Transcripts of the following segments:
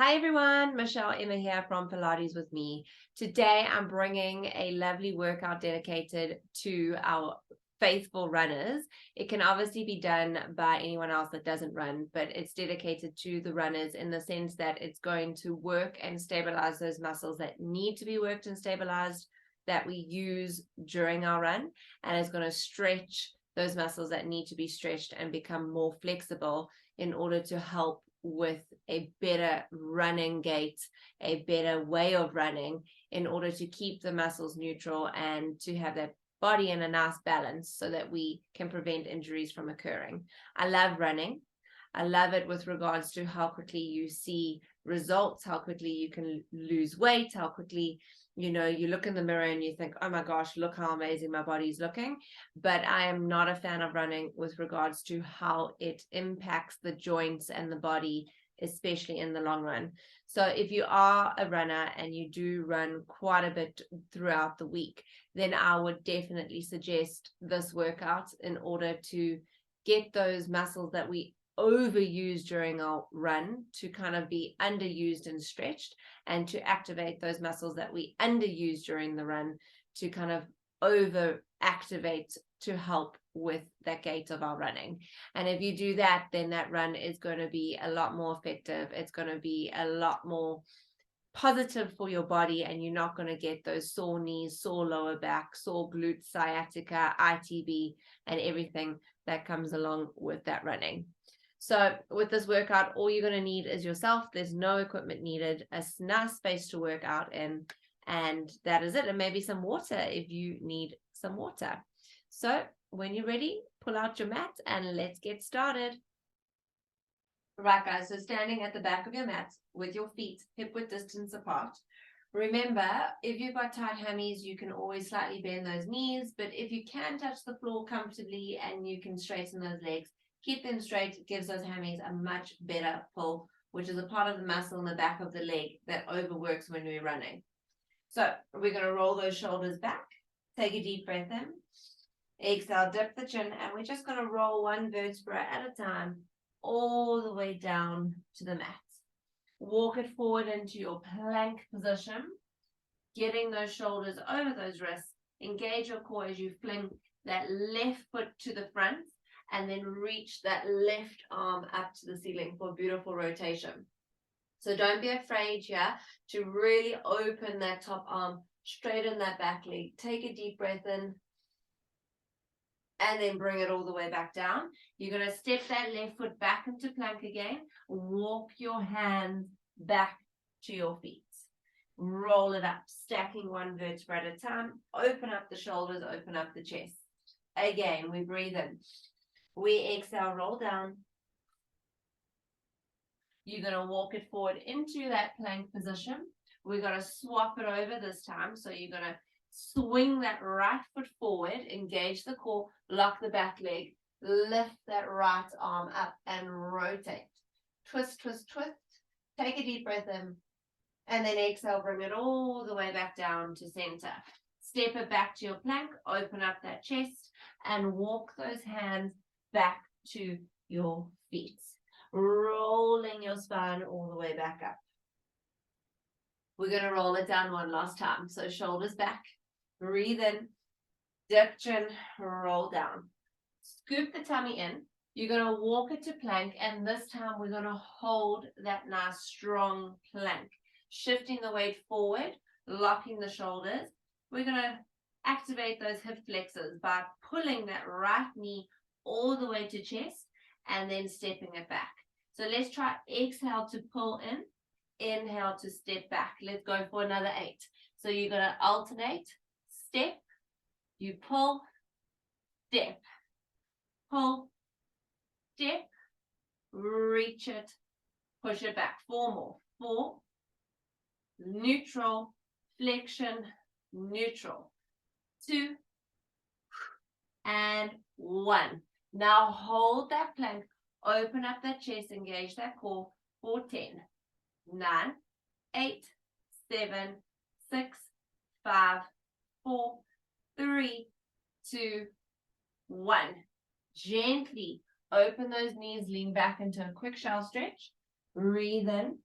Hi everyone, Michelle Emma here from Pilates with me. Today I'm bringing a lovely workout dedicated to our faithful runners. It can obviously be done by anyone else that doesn't run, but it's dedicated to the runners in the sense that it's going to work and stabilize those muscles that need to be worked and stabilized that we use during our run, and it's going to stretch those muscles that need to be stretched and become more flexible in order to help with a better running gait, a better way of running, in order to keep the muscles neutral and to have that body in a nice balance so that we can prevent injuries from occurring. I love running. I love it with regards to how quickly you see results, how quickly you can lose weight, how quickly you look in the mirror and you think, oh my gosh, look how amazing my body's looking. But I am not a fan of running with regards to how it impacts the joints and the body, especially in the long run. So if you are a runner and you do run quite a bit throughout the week, then I would definitely suggest this workout in order to get those muscles that we overused during our run to kind of be underused and stretched, and to activate those muscles that we underused during the run to kind of over activate to help with that gait of our running. And if you do that, then that run is going to be a lot more effective. It's going to be a lot more positive for your body, and you're not going to get those sore knees, sore lower back, sore glutes, sciatica, ITB, and everything that comes along with that running. So with this workout, all you're going to need is yourself. There's no equipment needed, a nice space to work out in, and that is it. And maybe some water if you need some water. So when you're ready, pull out your mat and let's get started. Right, guys, so standing at the back of your mat with your feet hip-width distance apart. Remember, if you've got tight hammies, you can always slightly bend those knees, but if you can touch the floor comfortably and you can straighten those legs, keep them straight. It gives those hammies a much better pull, which is a part of the muscle in the back of the leg that overworks when we're running. So we're going to roll those shoulders back. Take a deep breath in. Exhale, dip the chin, and we're just going to roll one vertebra at a time all the way down to the mat. Walk it forward into your plank position, getting those shoulders over those wrists. Engage your core as you fling that left foot to the front, and then reach that left arm up to the ceiling for a beautiful rotation. So don't be afraid here to really open that top arm, straighten that back leg. Take a deep breath in, and then bring it all the way back down. You're going to step that left foot back into plank again. Walk your hands back to your feet. Roll it up, stacking one vertebra at a time. Open up the shoulders, open up the chest. Again, we breathe in. We exhale, roll down. You're going to walk it forward into that plank position. We're going to swap it over this time. So you're going to swing that right foot forward, engage the core, lock the back leg, lift that right arm up and rotate. Twist, twist, twist. Take a deep breath in, and then exhale, bring it all the way back down to center. Step it back to your plank, open up that chest, and walk those hands back to your feet, rolling your spine all the way back up. We're going to roll it down one last time. So shoulders back, breathe in, dip chin, roll down. Scoop the tummy in. You're going to walk it to plank, and this time we're going to hold that nice strong plank, shifting the weight forward, locking the shoulders. We're going to activate those hip flexors by pulling that right knee all the way to chest and then stepping it back. So let's try exhale to pull in, inhale to step back. Let's go for another 8. So you're going to alternate, step, you pull, step, pull, step, reach it, push it back. 4 more. 4, neutral, flexion, neutral. 2, and 1. Now hold that plank, open up that chest, engage that core for 10, 9, 8, 7, 6, 5, 4, 3, 2, 1. Gently open those knees, lean back into a quick shell stretch. Breathe in,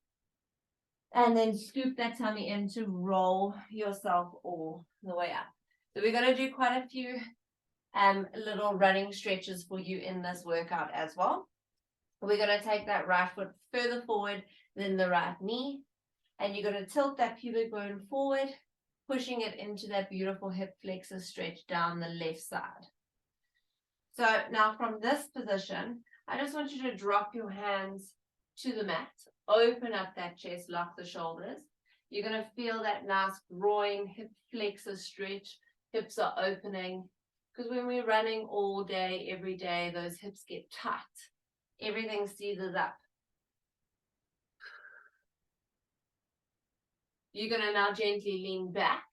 And then scoop that tummy in to roll yourself all the way up. So we're going to do quite a few little running stretches for you in this workout as well. We're going to take that right foot further forward than the right knee. And you're going to tilt that pubic bone forward, pushing it into that beautiful hip flexor stretch down the left side. So now from this position, I just want you to drop your hands to the mat, open up that chest, lock the shoulders. You're going to feel that nice groin, hip flexor stretch. Hips are opening. Because when we're running all day, every day, those hips get tight. Everything seizes up. You're going to now gently lean back,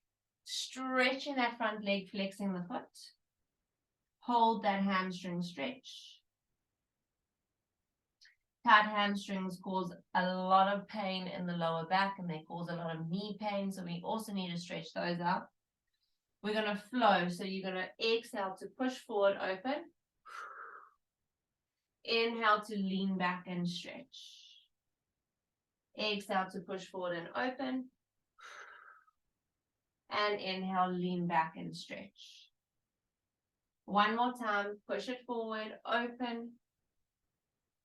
stretching that front leg, flexing the foot. Hold that hamstring stretch. Tight hamstrings cause a lot of pain in the lower back, and they cause a lot of knee pain, so we also need to stretch those out. We're going to flow, so you're going to exhale to push forward, open. Inhale to lean back and stretch. Exhale to push forward and open. And inhale, lean back and stretch. One more time, push it forward, open.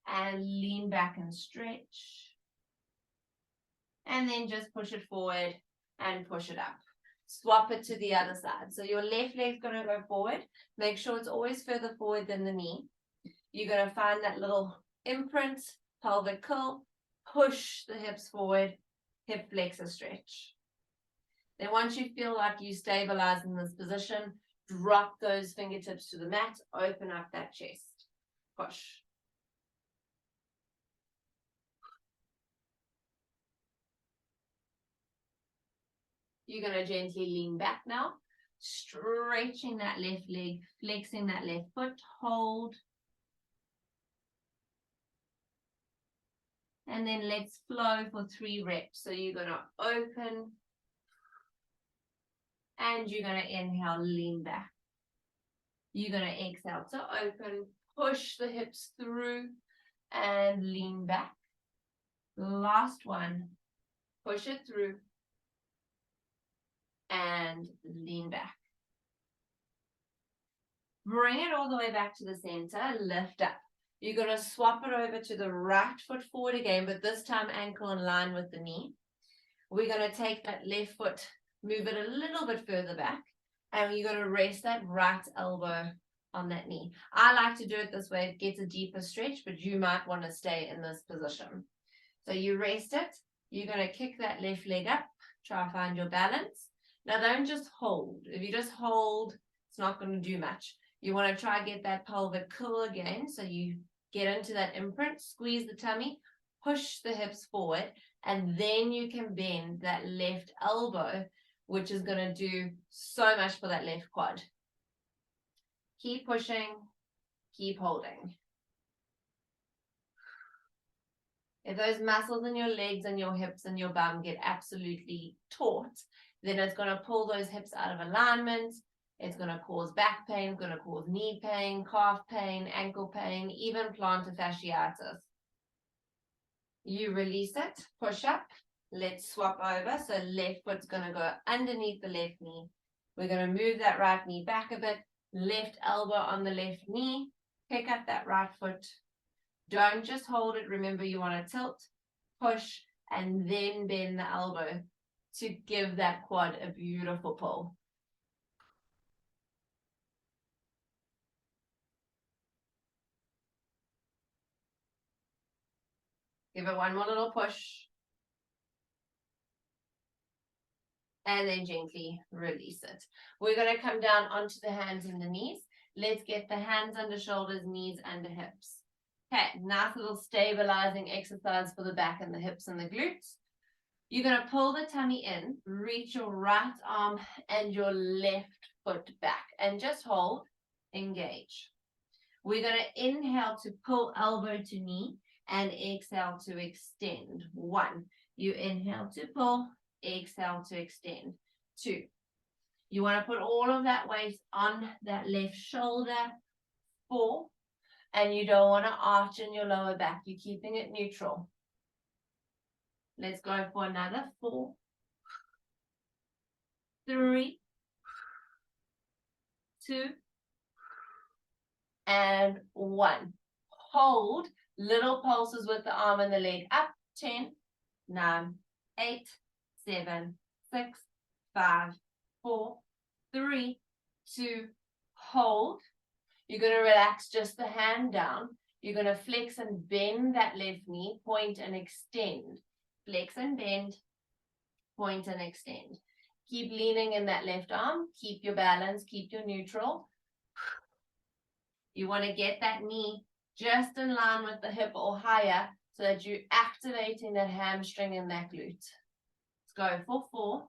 And lean back and stretch. And then just push it forward and push it up. Swap it to the other side. So your left leg's going to go forward. Make sure it's always further forward than the knee. You're going to find that little imprint, pelvic curl, push the hips forward, hip flexor stretch. Then once you feel like you stabilize in this position, drop those fingertips to the mat, open up that chest, push. You're going to gently lean back now, stretching that left leg, flexing that left foot, hold. And then let's flow for 3 reps. So you're going to open and you're going to inhale, lean back. You're going to exhale to open, push the hips through and lean back. Last one, push it through and lean back. Bring it all the way back to the center, lift up. You're going to swap it over to the right foot forward again, but this time ankle in line with the knee. We're going to take that left foot, move it a little bit further back, and you're going to rest that right elbow on that knee. I like to do it this way. It gets a deeper stretch, but you might want to stay in this position. So you rest it. You're going to kick that left leg up, try to find your balance. Now don't just hold. If you just hold, it's not going to do much. You want to try to get that pelvic curl again. So you get into that imprint, squeeze the tummy, push the hips forward, and then you can bend that left elbow, which is going to do so much for that left quad. Keep pushing, keep holding. If those muscles in your legs and your hips and your bum get absolutely taut, then it's going to pull those hips out of alignment. It's going to cause back pain, going to cause knee pain, calf pain, ankle pain, even plantar fasciitis. You release it, push up. Let's swap over. So left foot's going to go underneath the left knee. We're going to move that right knee back a bit. Left elbow on the left knee. Pick up that right foot. Don't just hold it. Remember, you want to tilt, push, and then bend the elbow to give that quad a beautiful pull. Give it one more little push. And then gently release it. We're going to come down onto the hands and the knees. Let's get the hands under shoulders, knees under hips. Okay, nice little stabilizing exercise for the back and the hips and the glutes. You're going to pull the tummy in, reach your right arm and your left foot back, and just hold, engage. We're going to inhale to pull elbow to knee and exhale to extend. 1. You inhale to pull, exhale to extend. 2. You want to put all of that weight on that left shoulder. 4. And you don't want to arch in your lower back. You're keeping it neutral. Let's go for another 4, 3, 2, and 1. Hold little pulses with the arm and the leg up. 10, 9, 8, 7, 6, 5, 4, 3, 2, hold. You're going to relax just the hand down. You're going to flex and bend that left knee, point and extend. Flex and bend, point and extend. Keep leaning in that left arm. Keep your balance, keep your neutral. You want to get that knee just in line with the hip or higher so that you're activating that hamstring and that glute. Let's go for 4,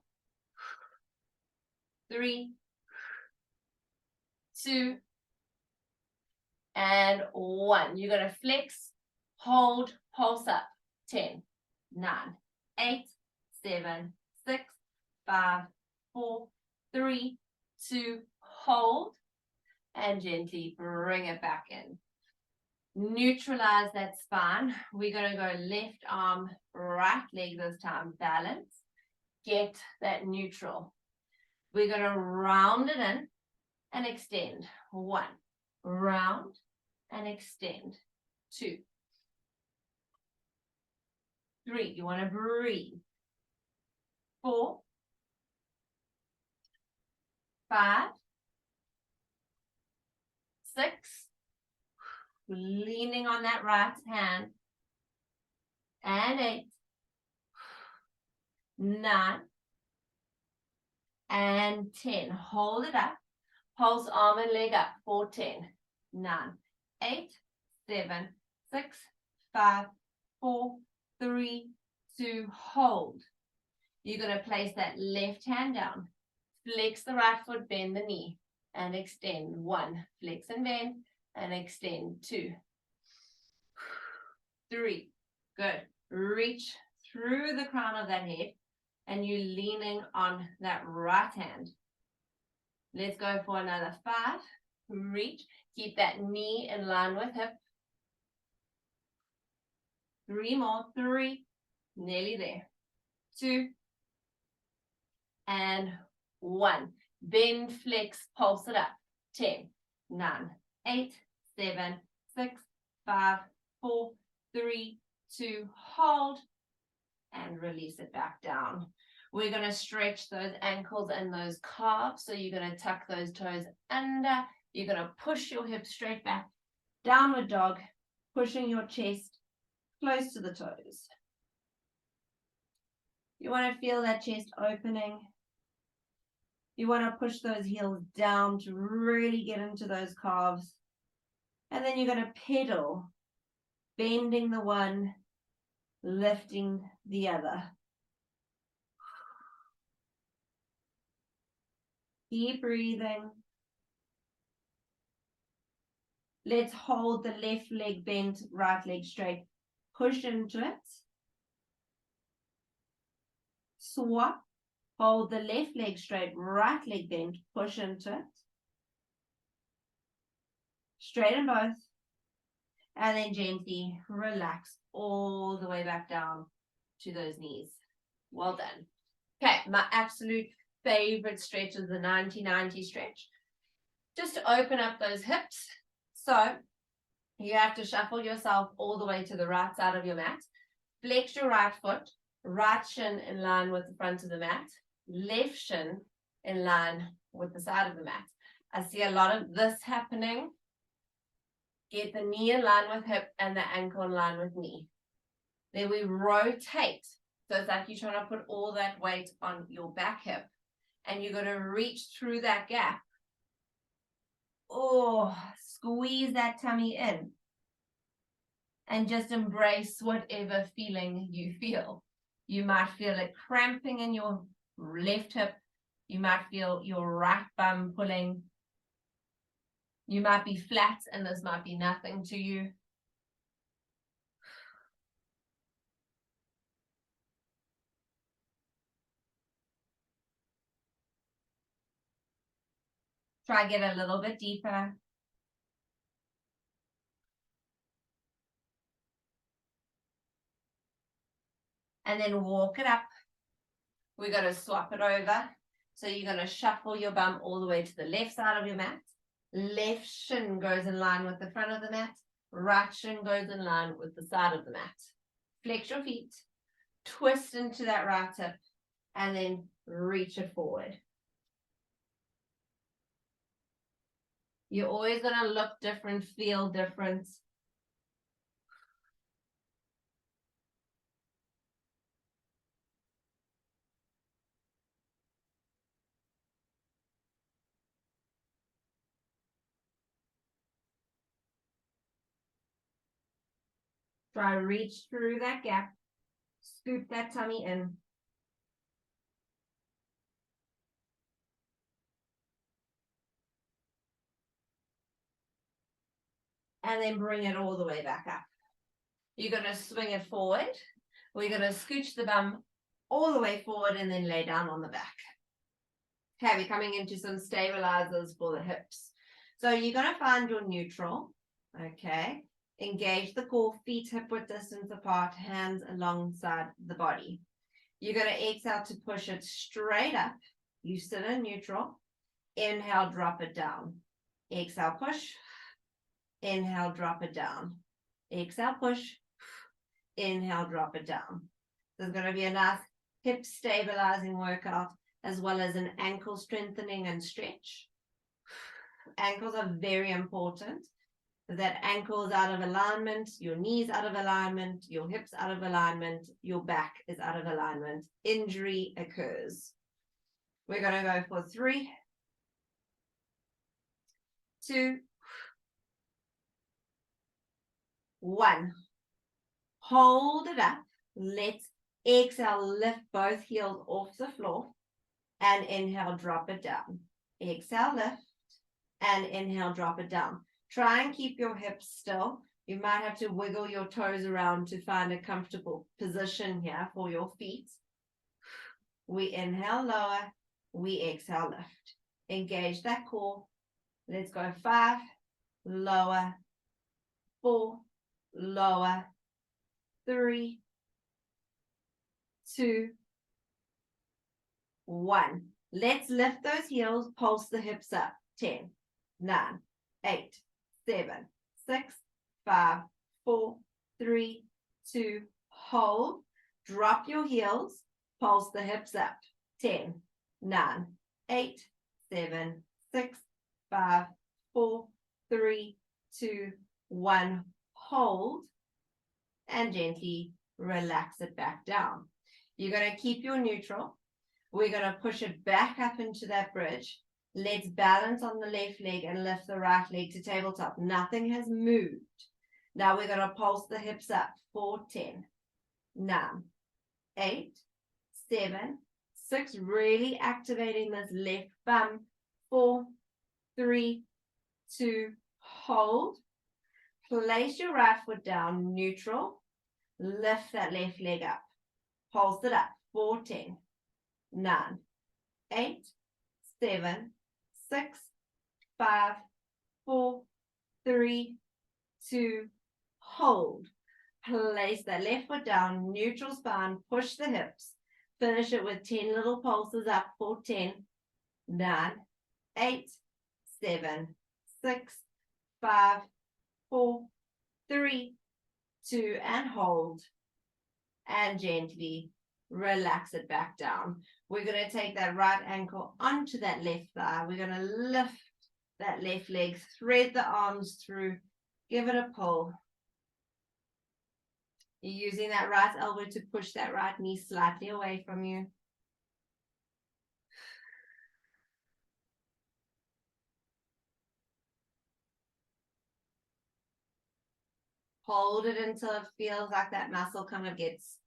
3, 2, and 1. You're going to flex, hold, pulse up. 10, 9, 8, 7, 6, 5, 4, 3, 2, hold, and gently bring it back in. Neutralize that spine. We're going to go left arm, right leg this time. Balance. Get that neutral. We're going to round it in and extend. 1. Round and extend. 2. 3. You want to breathe. 4. 5. 6. Leaning on that right hand. And 8. 9. And 10. Hold it up. Pulse arm and leg up. 4, 10. 9, 8, 7, 6, 5, 4, 3, 2, hold. You're going to place that left hand down. Flex the right foot, bend the knee, and extend. 1. Flex and bend, and extend. 2, 3. Good. Reach through the crown of that head, and you're leaning on that right hand. Let's go for another 5. Reach. Keep that knee in line with hip. 3 more. 3. Nearly there. 2. And 1. Bend, flex, pulse it up. 10, 9, 8, 7, 6, 5, 4, 3, 2, hold, and release it back down. We're going to stretch those ankles and those calves. So you're going to tuck those toes under. You're going to push your hips straight back. Downward dog, pushing your chest close to the toes. You want to feel that chest opening. You want to push those heels down to really get into those calves. And then you're going to pedal, bending the one, lifting the other. Keep breathing. Let's hold the left leg bent, right leg straight. Push into it. Swap. Hold the left leg straight, right leg bent. Push into it. Straighten both. And then gently relax all the way back down to those knees. Well done. Okay, my absolute favorite stretch is the 90-90 stretch. Just to open up those hips. So you have to shuffle yourself all the way to the right side of your mat. Flex your right foot, right shin in line with the front of the mat, left shin in line with the side of the mat. I see a lot of this happening. Get the knee in line with hip and the ankle in line with knee. Then we rotate. So it's like you're trying to put all that weight on your back hip. And you're going to reach through that gap. Oh, squeeze that tummy in. And just embrace whatever feeling you feel. You might feel it cramping in your left hip. You might feel your right bum pulling. You might be flat and this might be nothing to you. Try get a little bit deeper. and then walk it up. We're going to swap it over. So you're going to shuffle your bum all the way to the left side of your mat. Left shin goes in line with the front of the mat. Right shin goes in line with the side of the mat. Flex your feet, twist into that right hip, and then reach it forward. You're always going to look different, feel different. Try to reach through that gap. Scoop that tummy in. And then bring it all the way back up. You're going to swing it forward. We're going to scooch the bum all the way forward and then lay down on the back. Okay, we're coming into some stabilizers for the hips. So you're going to find your neutral. Okay. Engage the core, feet hip width distance apart, hands alongside the body. You're going to exhale to push it straight up. You sit in neutral. Inhale, drop it down. Exhale, push. Inhale, drop it down. Exhale, push. Inhale, drop it down. There's going to be a nice hip stabilizing workout as well as an ankle strengthening and stretch. Ankles are very important. That ankle is out of alignment, your knees out of alignment, your hips out of alignment, your back is out of alignment. Injury occurs. We're going to go for 3, 2, 1. Hold it up. Let's exhale, lift both heels off the floor. And inhale, drop it down. Exhale, lift. And inhale, drop it down. Try and keep your hips still. You might have to wiggle your toes around to find a comfortable position here for your feet. We inhale, lower. We exhale, lift. Engage that core. Let's go 5, lower, 4, lower, 3, 2, 1. Let's lift those heels, pulse the hips up. 10, 9, 8, 7, 6, 5, 4, 3, 2, hold. Drop your heels, pulse the hips up. 10, 9, 8, 7, 6, 5, 4, 3, 2, 1. Hold and gently relax it back down. You're going to keep your neutral. We're going to push it back up into that bridge. Let's balance on the left leg and lift the right leg to tabletop. Nothing has moved. Now we're going to pulse the hips up. 4, 10, 9, 8, 7, 6. Really activating this left bum. 4, 3, 2, hold. Place your right foot down, neutral. Lift that left leg up. Pulse it up. 4, 10, 9, 8, 7, 6, 5, 4, 3, 2, hold. Place that left foot down, neutral spine, push the hips. Finish it with 10 little pulses up. 4, 10, 9, 8, 7, 6, 5, 4, 3, 2, and hold. And gently relax it back down. We're going to take that right ankle onto that left thigh. We're going to lift that left leg, thread the arms through, give it a pull. You're using that right elbow to push that right knee slightly away from you. Hold it until it feels like that muscle kind of gets,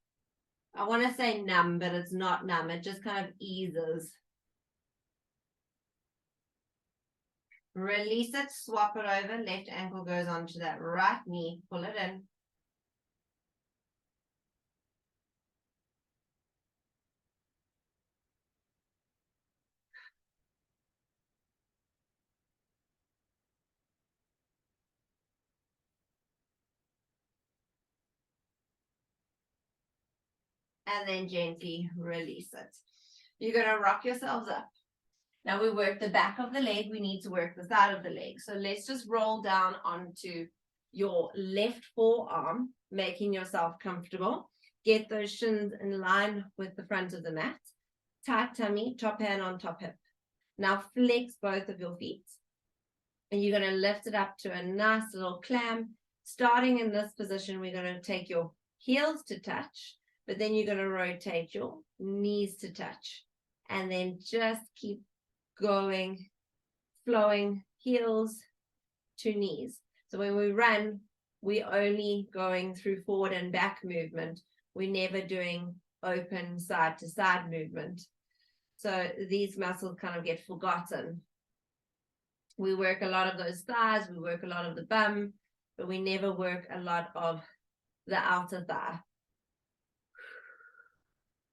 I want to say numb, but it's not numb. It just kind of eases. Release it, swap it over. Left ankle goes onto that right knee. Pull it in. and then gently release it. You're going to rock yourselves up. Now we work the back of the leg. We need to work the side of the leg. So let's just roll down onto your left forearm, making yourself comfortable. Get those shins in line with the front of the mat. Tight tummy, top hand on top hip. Now flex both of your feet. And you're going to lift it up to a nice little clam. Starting in this position, we're going to take your heels to touch, but then you're going to rotate your knees to touch. And then just keep going, flowing heels to knees. So when we run, we're only going through forward and back movement. We're never doing open side to side movement. So these muscles kind of get forgotten. We work a lot of those thighs, we work a lot of the bum, but we never work a lot of the outer thigh.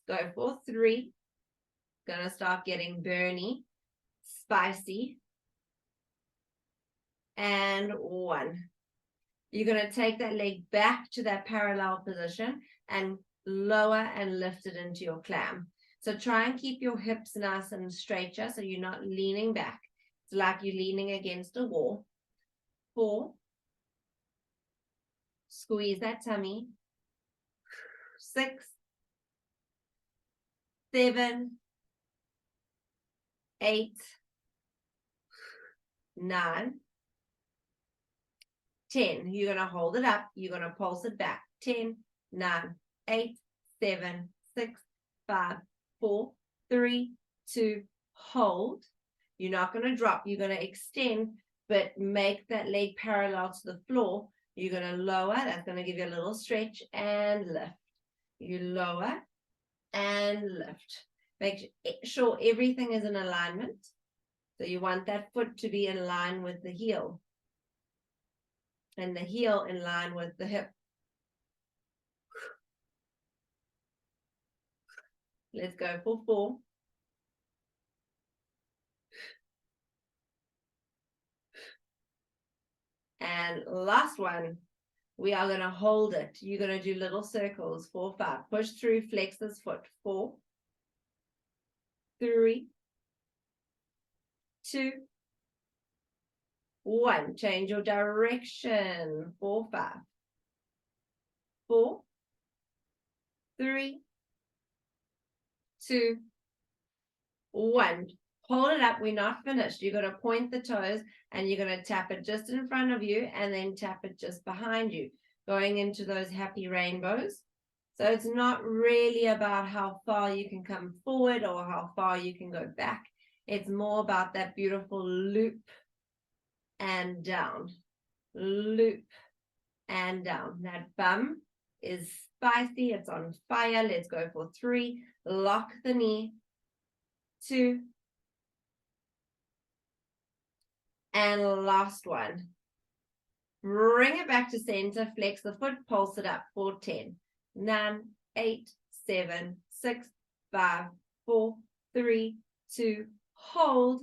Go for 3. Gonna start getting burny, spicy. And 1. You're going to take that leg back to that parallel position and lower and lift it into your clam. So try and keep your hips nice and straighter so you're not leaning back. It's like you're leaning against a wall. 4. Squeeze that tummy. 6. 7. 8. 9. 10. You're going to hold it up. You're going to pulse it back. 10, 9, 8, 7, 6, 5, 4, 3, 2, hold. You're not going to drop. You're going to extend, but make that leg parallel to the floor. You're going to lower. That's going to give you a little stretch and lift. You lower and lift. Make sure everything is in alignment. So you want that foot to be in line with the heel. And the heel in line with the hip. Let's go for 4. And last one, we are going to hold it. You're going to do little circles. 4, 5. Push through, flex this foot. 4, 3, 2, 1. Change your direction. 4, 5. 4, 3, 2, 1. Hold it up. We're not finished. You're going to point the toes and you're going to tap it just in front of you and then tap it just behind you, going into those happy rainbows. So it's not really about how far you can come forward or how far you can go back. It's more about that beautiful loop and down, loop and down. That bum is spicy. It's on fire. Let's go for 3. Lock the knee. 2. And last one. Bring it back to center. Flex the foot. Pulse it up for 10. 9, 8, 7, 6, 5, 4, 3, 2. Hold.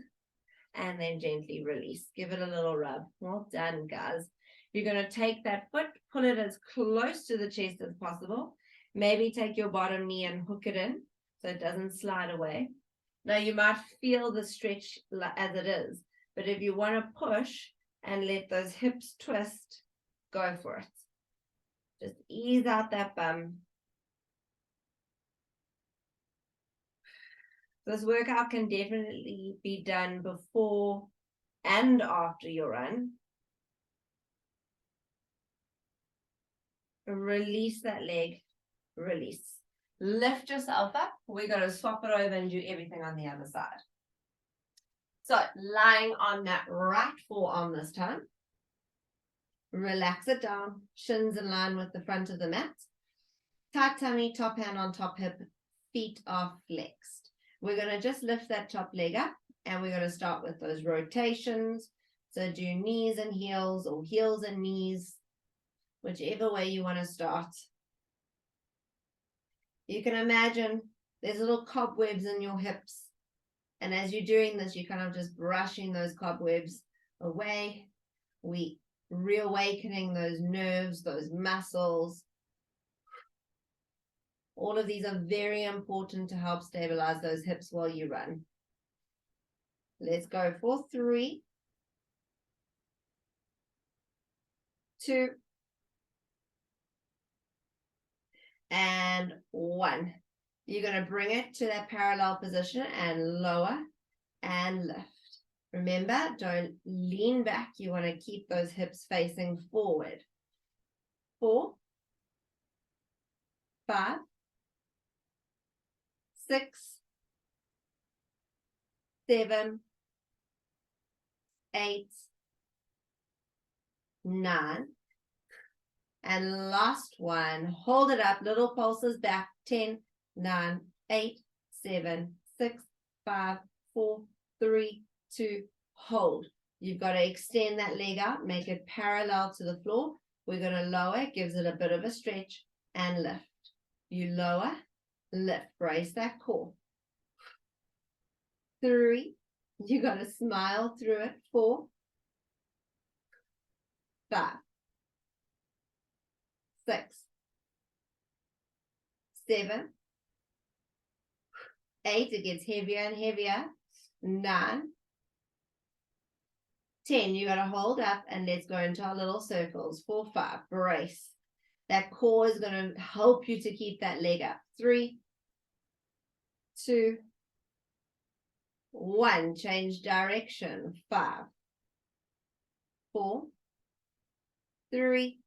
And then gently release. Give it a little rub. Well done, guys. You're going to take that foot, pull it as close to the chest as possible. Maybe take your bottom knee and hook it in so it doesn't slide away. Now you might feel the stretch as it is, but if you want to push and let those hips twist, go for it. Just ease out that bum. This workout can definitely be done before and after your run. Release that leg. Release. Lift yourself up. We're going to swap it over and do everything on the other side. So lying on that right forearm this time. Relax it down. Shins in line with the front of the mat. Tight tummy, top hand on top hip. Feet are flexed. We're going to just lift that top leg up and we're going to start with those rotations. So do knees and heels or heels and knees, whichever way you want to start. You can imagine there's little cobwebs in your hips. And as you're doing this, you're kind of just brushing those cobwebs away. We reawakening those nerves, those muscles. All of these are very important to help stabilize those hips while you run. Let's go for 3, 2, and 1. You're going to bring it to that parallel position and lower and lift. Remember, don't lean back. You want to keep those hips facing forward. 4, 5, 6, 7, 8, 9. And last one, hold it up, little pulses back, 10, 9, 8, 7, 6, 5, 4, 3, 2, hold. You've got to extend that leg out, make it parallel to the floor. We're going to lower, gives it a bit of a stretch, and lift. You lower, lift, brace that core. 3, you got to smile through it, 4, 5, 6, 7, 8, it gets heavier and heavier, 9, 10, you got to hold up, and let's go into our little circles, 4, 5, brace. That core is going to help you to keep that leg up, 3, 2, 1, change direction, 5, 4, 3,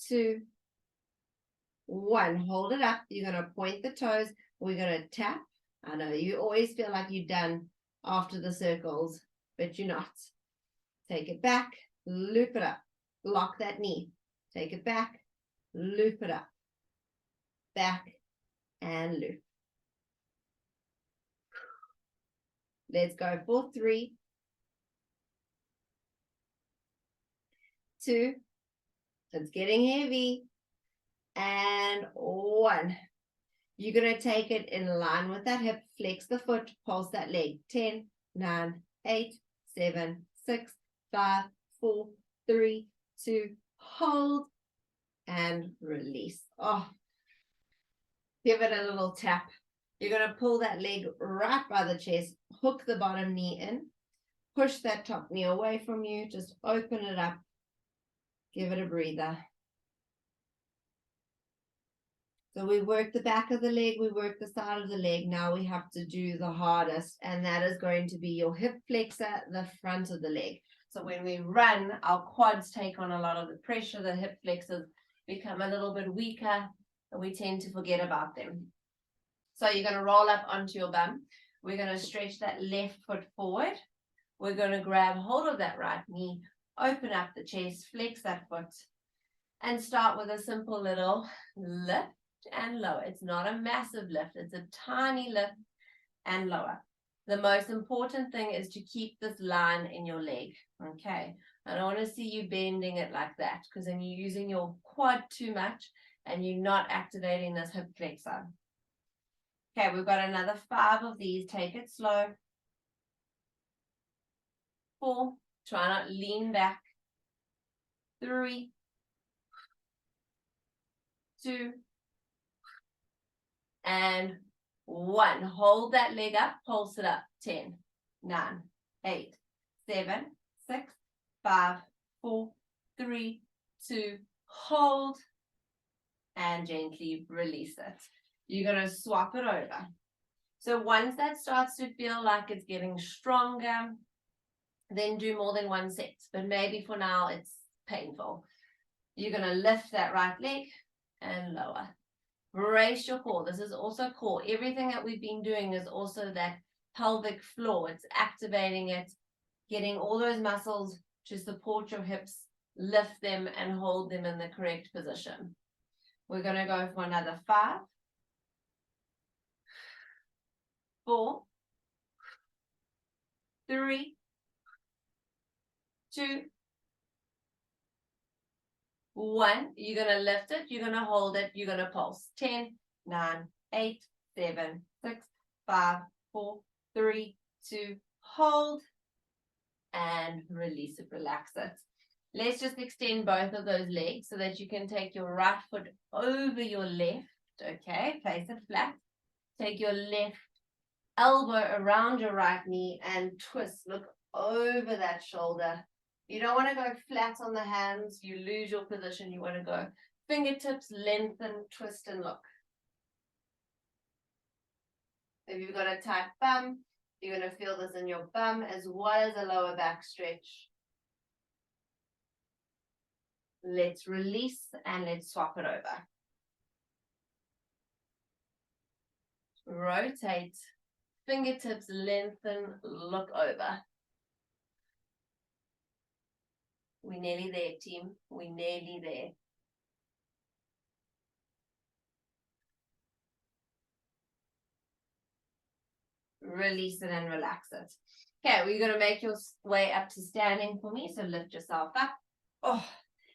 2, 1, hold it up. You're going to point the toes. We're going to tap. I know you always feel like you're done after the circles, but you're not. Take it back, loop it up, lock that knee. Take it back, loop it up, back, and loop. Let's go for 3, 2, it's getting heavy, and 1. You're going to take it in line with that hip, flex the foot, pulse that leg, 10, 9, 8, 7, 6, 5, 4, 3, 2, hold, and release. Oh, give it a little tap. You're going to pull that leg right by the chest, hook the bottom knee in, push that top knee away from you, just open it up, give it a breather. So we work the back of the leg, we work the side of the leg. Now we have to do the hardest, and that is going to be your hip flexor, the front of the leg. So when we run, our quads take on a lot of the pressure, the hip flexors become a little bit weaker, and we tend to forget about them. So you're going to roll up onto your bum. We're going to stretch that left foot forward. We're going to grab hold of that right knee, open up the chest, flex that foot, and start with a simple little lift and lower. It's not a massive lift, it's a tiny lift and lower. The most important thing is to keep this line in your leg. Okay, I don't want to see you bending it like that, because then you're using your quad too much and you're not activating this hip flexor. Okay, we've got another 5 of these. Take it slow. 4, try not lean back. 3, 2, and 1. Hold that leg up, pulse it up. 10, 9, 8, 7, 6, 5, 4, 3, 2, hold, and gently release it. You're going to swap it over. So once that starts to feel like it's getting stronger, then do more than 1 set. But maybe for now it's painful. You're going to lift that right leg and lower. Brace your core. This is also core. Everything that we've been doing is also that pelvic floor. It's activating it, getting all those muscles to support your hips, lift them and hold them in the correct position. We're going to go for another 5, 4, 3, 2, 1. You're going to lift it, you're going to hold it, you're going to pulse. 10, 9, 8, 7, 6, 5, 4, 3, 2, hold, and release it, relax it. Let's just extend both of those legs so that you can take your right foot over your left. Okay, place it flat. Take your left elbow around your right knee and twist. Look over that shoulder. You don't want to go flat on the hands. You lose your position. You want to go fingertips, lengthen, twist, and look. If you've got a tight bum, you're going to feel this in your bum as well as a lower back stretch. Let's release and let's swap it over. Rotate, fingertips lengthen, look over. We're nearly there, team. We're nearly there. Release it and relax it. Okay, we're going to make your way up to standing for me. So lift yourself up. Oh,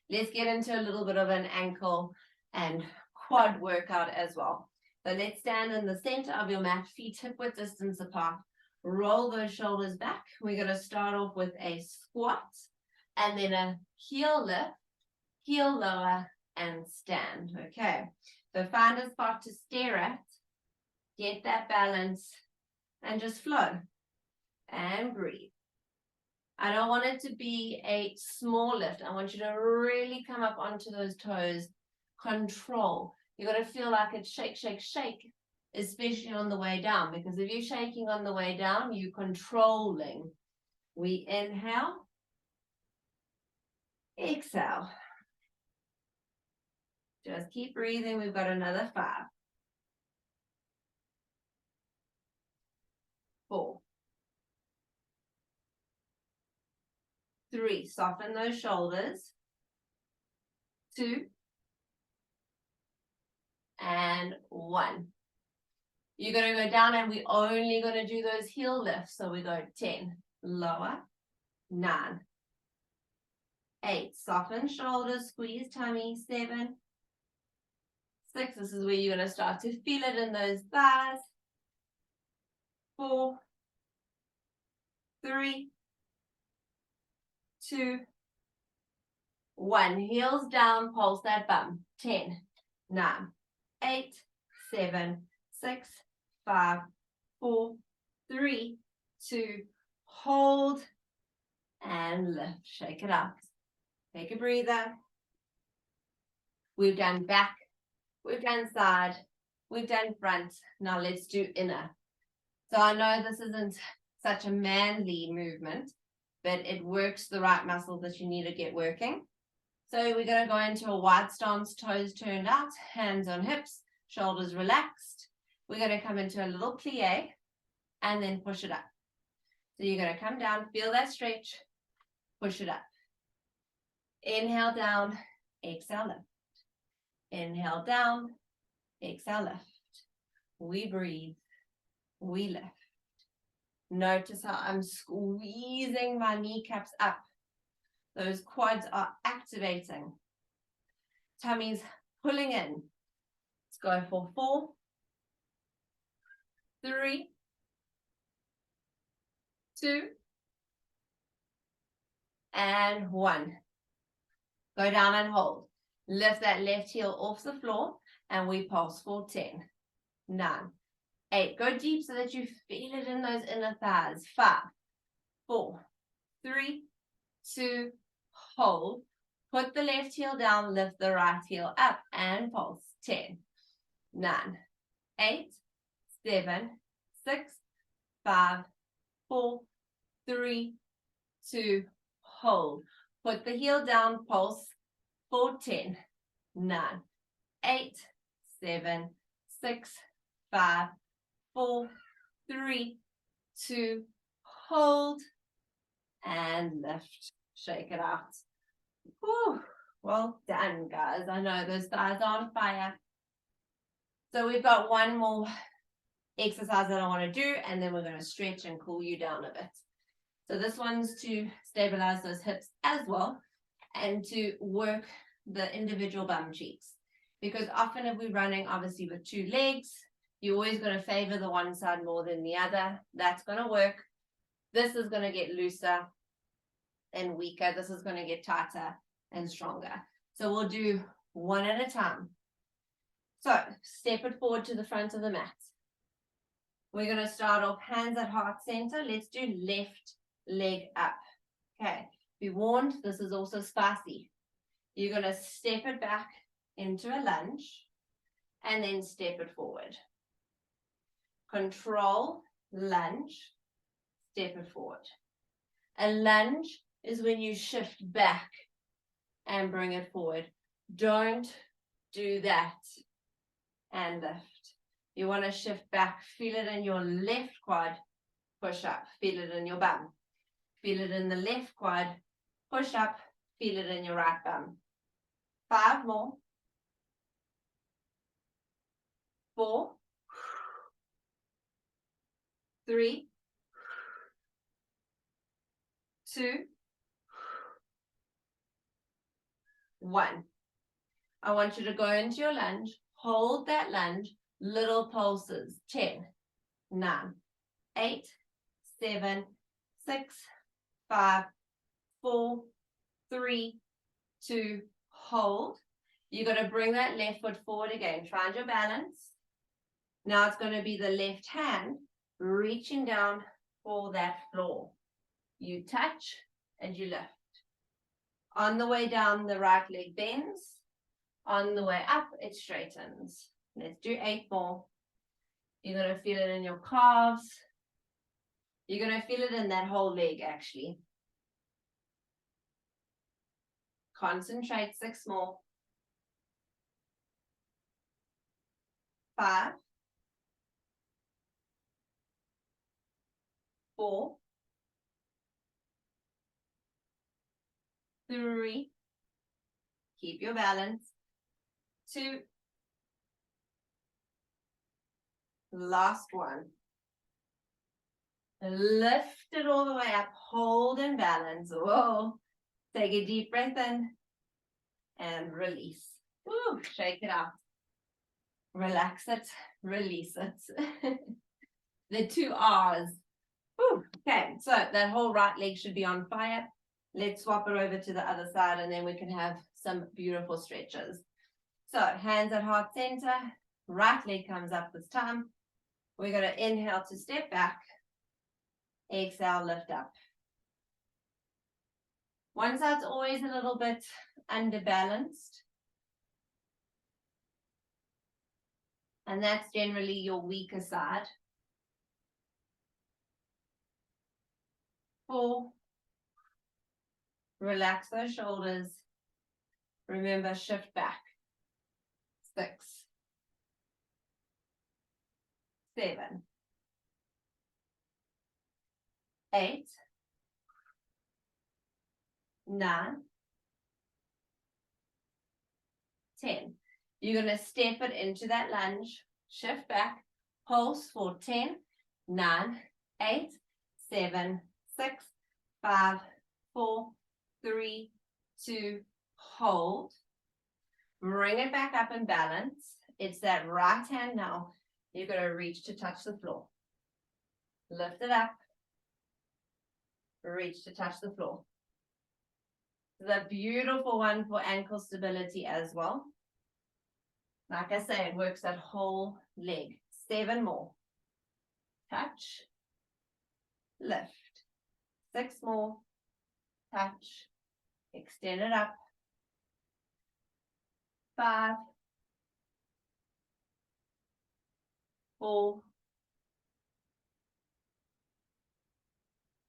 let's get into a little bit of an ankle and quad workout as well. So let's stand in the center of your mat, feet hip width distance apart. Roll those shoulders back. We're going to start off with a squat and then a heel lift, heel lower, and stand. Okay, so find a spot to stare at, get that balance, and just flow and breathe. I don't want it to be a small lift. I want you to really come up onto those toes. Control. You're going to feel like it's shake, shake, shake, especially on the way down, because if you're shaking on the way down, you're controlling. We inhale, exhale. Just keep breathing. We've got another 5, 4, 3, soften those shoulders, 2, and 1. You're going to go down and we're only going to do those heel lifts. So we go 10, lower, 9, 8, soften shoulders, squeeze tummy, 7, 6, this is where you're going to start to feel it in those thighs, 4, 3, 2, 1, heels down, pulse that bum, 10, 9, 8, 7, 6, 5, 4, 3, 2, hold, and lift. Shake it up. Take a breather. We've done back, we've done side, we've done front. Now let's do inner. So I know this isn't such a manly movement, but it works the right muscles that you need to get working. So we're going to go into a wide stance, toes turned out, hands on hips, shoulders relaxed. We're going to come into a little plie and then push it up. So you're going to come down, feel that stretch, push it up. Inhale down, exhale lift. Inhale down, exhale lift. We breathe, we lift. Notice how I'm squeezing my kneecaps up. Those quads are activating. Tummy's pulling in. Let's go for 4, 3, 2, and 1. Go down and hold. Lift that left heel off the floor and we pulse for 10, 9, 8. Go deep so that you feel it in those inner thighs. 5, 4, 3, 2, hold. Put the left heel down, lift the right heel up and pulse. 10, 9, 8, 7, 6, 5, 4, 3, 2, hold. Put the heel down, pulse for 10, 9, 8, 7, 6, 5, 4, 3, 2, hold, and lift. Shake it out. Whew. Well done, guys. I know those thighs are on fire. So we've got one more exercise that I want to do, and then we're going to stretch and cool you down a bit. So this one's to stabilize those hips as well and to work the individual bum cheeks. Because often if we're running obviously with 2 legs, you're always going to favor the one side more than the other. That's going to work. This is going to get looser and weaker. This is going to get tighter and stronger. So we'll do one at a time. So step it forward to the front of the mat. We're going to start off hands at heart center. Let's do left leg up. Okay, be warned, this is also spicy. You're going to step it back into a lunge and then step it forward. Control, lunge, step it forward. A lunge is when you shift back and bring it forward. Don't do that and lift. You want to shift back, feel it in your left quad, push up, feel it in your bum. Feel it in the left quad, push up, feel it in your right bum. 5 more. 4, 3, 2, 1. I want you to go into your lunge, hold that lunge, little pulses. 10, 9, 8, 7, 6, 5, 4, 3, 2, hold. You're going to bring that left foot forward again. Find your balance. Now it's going to be the left hand reaching down for that floor. You touch and you lift. On the way down, the right leg bends. On the way up, it straightens. Let's do 8 more. You're going to feel it in your calves. You're going to feel it in that whole leg, actually. Concentrate. 6 more. 5, 4, 3, keep your balance. 2, last one. Lift it all the way up, hold and balance. Whoa. Take a deep breath in and release. Woo, shake it out. Relax it, release it. The 2 R's. Woo. Okay, so that whole right leg should be on fire. Let's swap it over to the other side and then we can have some beautiful stretches. So hands at heart center, right leg comes up this time. We're going to inhale to step back. Exhale, lift up. One side's always a little bit underbalanced. And that's generally your weaker side. 4. Relax those shoulders. Remember, shift back. 6, 7, 8, 9, 10. You're going to step it into that lunge, shift back, pulse for 10, 9, 8, 7, 6, 5, 4, 3, 2, hold. Bring it back up in balance. It's that right hand now. You're going to reach to touch the floor. Lift it up. Reach to touch the floor. The beautiful one for ankle stability as well. Like I say, it works that whole leg. 7 more. Touch. Lift. 6 more. Touch. Extend it up. 5, 4,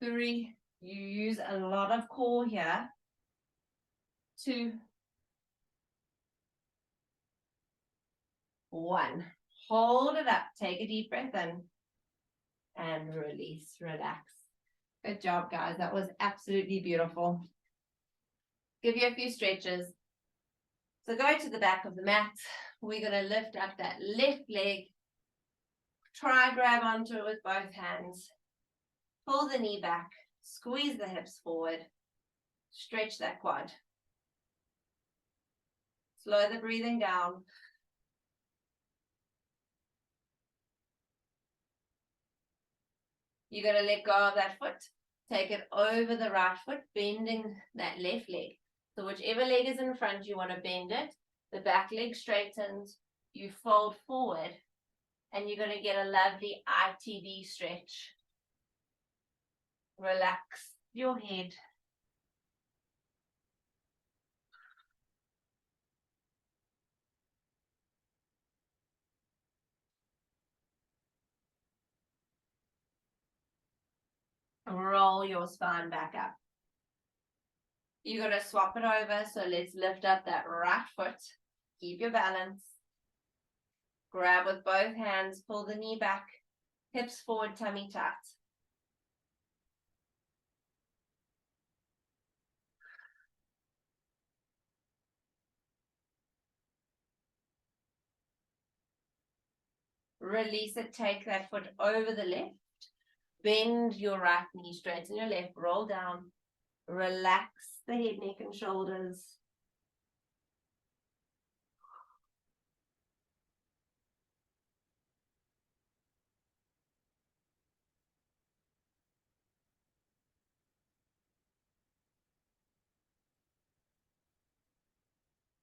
3. You use a lot of core here. 2, 1. Hold it up. Take a deep breath in. And release. Relax. Good job, guys. That was absolutely beautiful. Give you a few stretches. So go to the back of the mat. We're going to lift up that left leg. Try grab onto it with both hands. Pull the knee back. Squeeze the hips forward. Stretch that quad. Slow the breathing down. You're going to let go of that foot. Take it over the right foot, bending that left leg. So whichever leg is in front, you want to bend it. The back leg straightens. you fold forward and you're going to get a lovely ITV stretch. Relax your head. Roll your spine back up. You're going to swap it over. So let's lift up that right foot. Keep your balance. Grab with both hands. Pull the knee back. Hips forward, tummy tight. Release it. Take that foot over the left. Bend your right knee, straighten your left. Roll down. Relax the head, neck, and shoulders.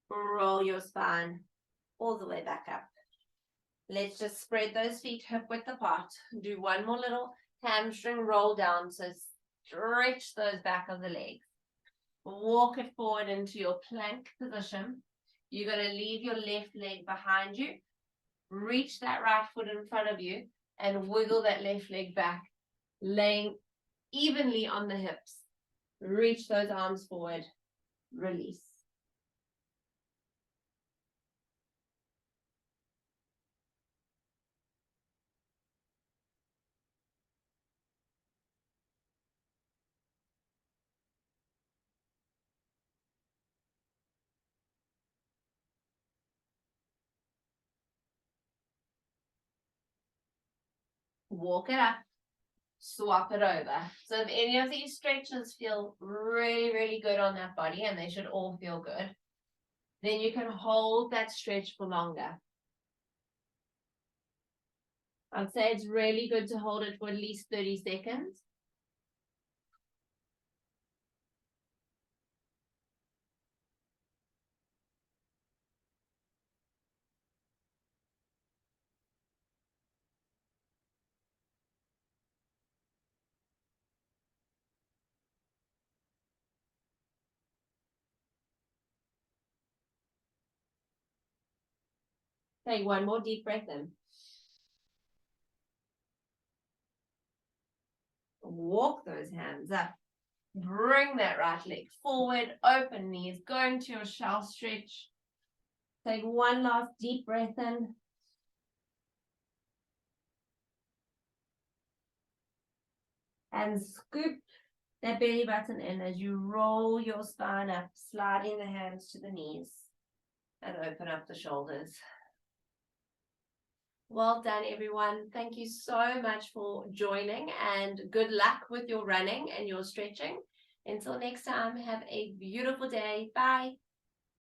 Roll your spine all the way back up. Let's just spread those feet hip width apart. Do one more little hamstring roll down. So stretch those back of the legs. Walk it forward into your plank position. You're going to leave your left leg behind you. Reach that right foot in front of you and wiggle that left leg back, laying evenly on the hips. Reach those arms forward. Release. Walk it up. Swap it over. So if any of these stretches feel really, really good on that body, and they should all feel good, then you can hold that stretch for longer. I'd say it's really good to hold it for at least 30 seconds. Take one more deep breath in. Walk those hands up. Bring that right leg forward, open knees, go into your shell stretch. Take one last deep breath in. And scoop that belly button in as you roll your spine up, sliding the hands to the knees and open up the shoulders. Well done, everyone. Thank you so much for joining and good luck with your running and your stretching. Until next time, have a beautiful day. Bye.